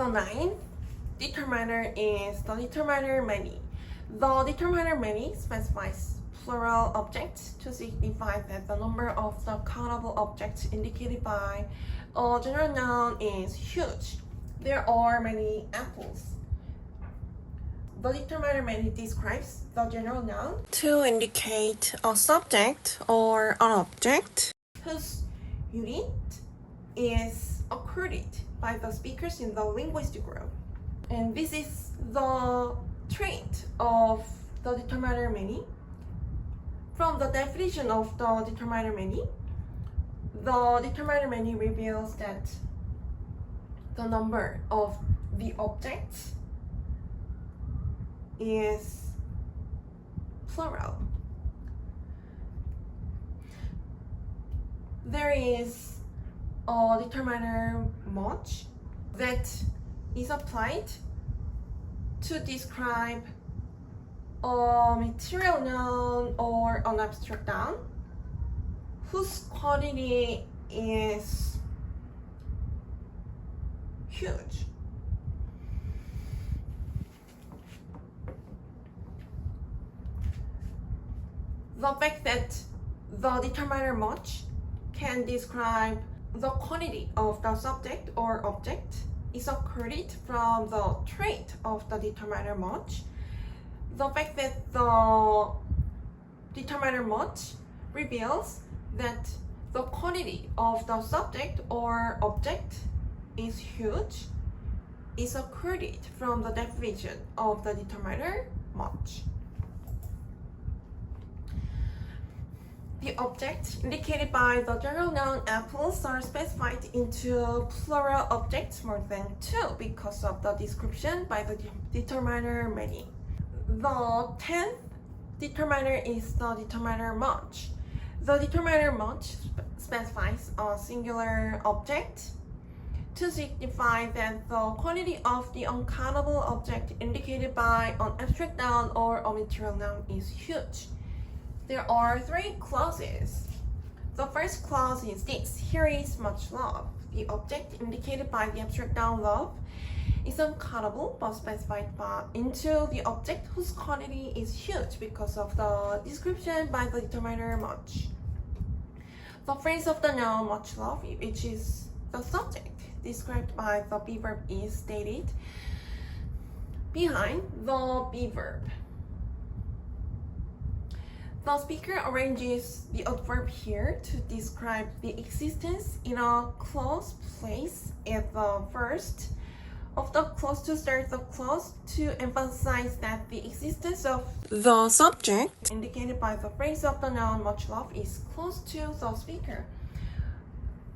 The ninth determiner is the determiner many. The determiner many specifies plural objects to signify that the number of the countable objects indicated by a general noun is huge. There are many apples. The determiner many describes the general noun to indicate a subject or an object whose unit is accorded by the speakers in the linguistic group. And this is the trait of the determiner many. From the definition of the determiner many, the determiner many reveals that the number of the objects is plural. There is a determiner much that is applied to describe a material noun or an abstract noun whose quantity is huge. The fact that the determiner much can describe the quantity of the subject or object is accorded from the trait of the determiner much. The fact that the determiner much reveals that the quantity of the subject or object is huge is accorded from the definition of the determiner much. The objects indicated by the general noun apples are specified into plural objects more than two because of the description by the determiner many. The 10th determiner is the determiner much. The determiner much specifies a singular object to signify that the quantity of the uncountable object indicated by an abstract noun or a material noun is huge. There are three clauses. The first clause is this: here is much love. The object indicated by the abstract noun love is uncountable but specified into the object whose quantity is huge because of the description by the determiner much. The phrase of the noun much love, which is the subject described by the be verb, is stated behind the be verb. The speaker arranges the adverb here to describe the existence in a clause place at the first of the clause to start the clause to emphasize that the existence of the subject indicated by the phrase of the noun much love is close to the speaker.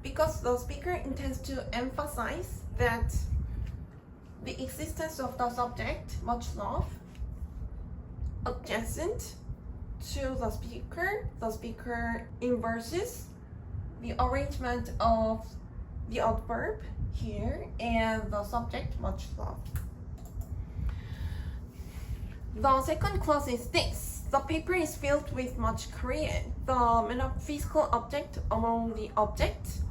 Because the speaker intends to emphasize that the existence of the subject much love adjacent to the speaker inverses the arrangement of the adverb here and the subject much love. The second clause is this: the paper is filled with much Korean. The metaphysical object among the objects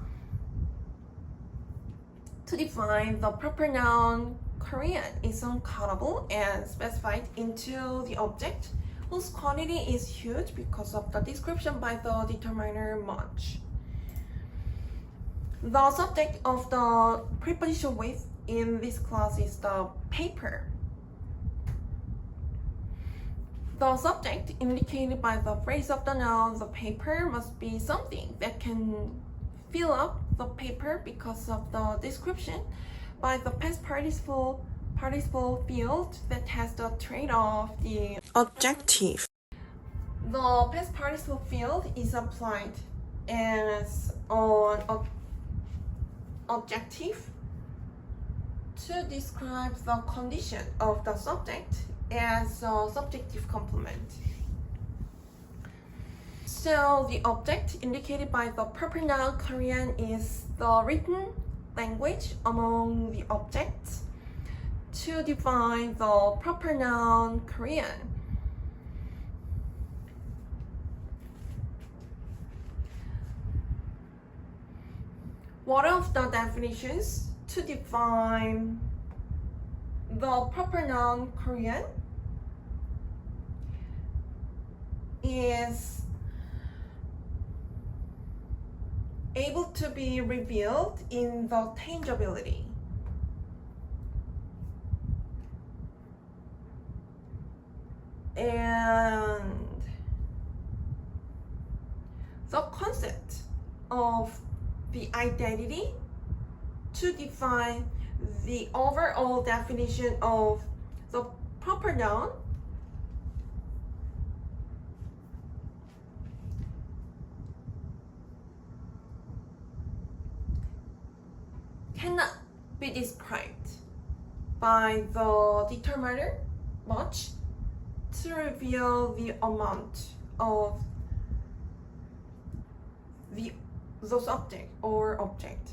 to define the proper noun Korean is uncountable and specified into the object whose quantity is huge because of the description by the determiner much. The subject of the preposition with in this clause is the paper. The subject indicated by the phrase of the noun the paper must be something that can fill up the paper because of the description by the past participle field that has the trait of the adjective. The past participle field is applied as an adjective to describe the condition of the subject as a subjective complement. So the object indicated by the proper noun Korean is the written language among the objects to define the proper noun Korean. What of the definitions to define the proper noun Korean is able to be revealed in the tangibility. And the concept of the identity to define the overall definition of the proper noun cannot be described by the determiner much to reveal the amount of the subject or object.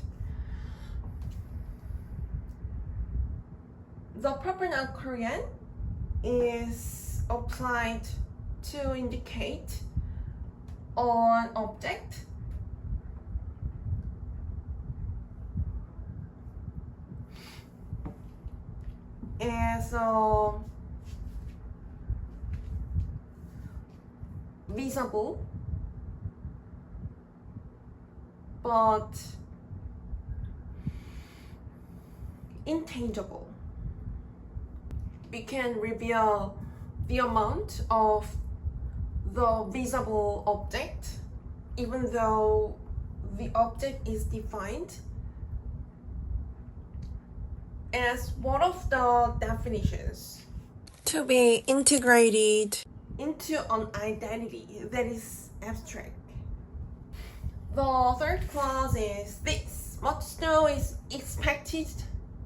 The proper noun Korean is applied to indicate an object as a visible but intangible. We can reveal the amount of the visible object even though the object is defined as one of the definitions to be integrated into an identity that is abstract. The third clause is this: much snow is expected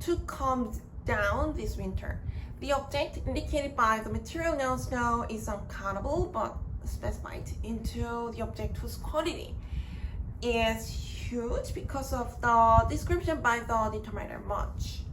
to come down this winter. The object indicated by the material noun snow is uncountable but specified into the object whose quantity is huge because of the description by the determiner much.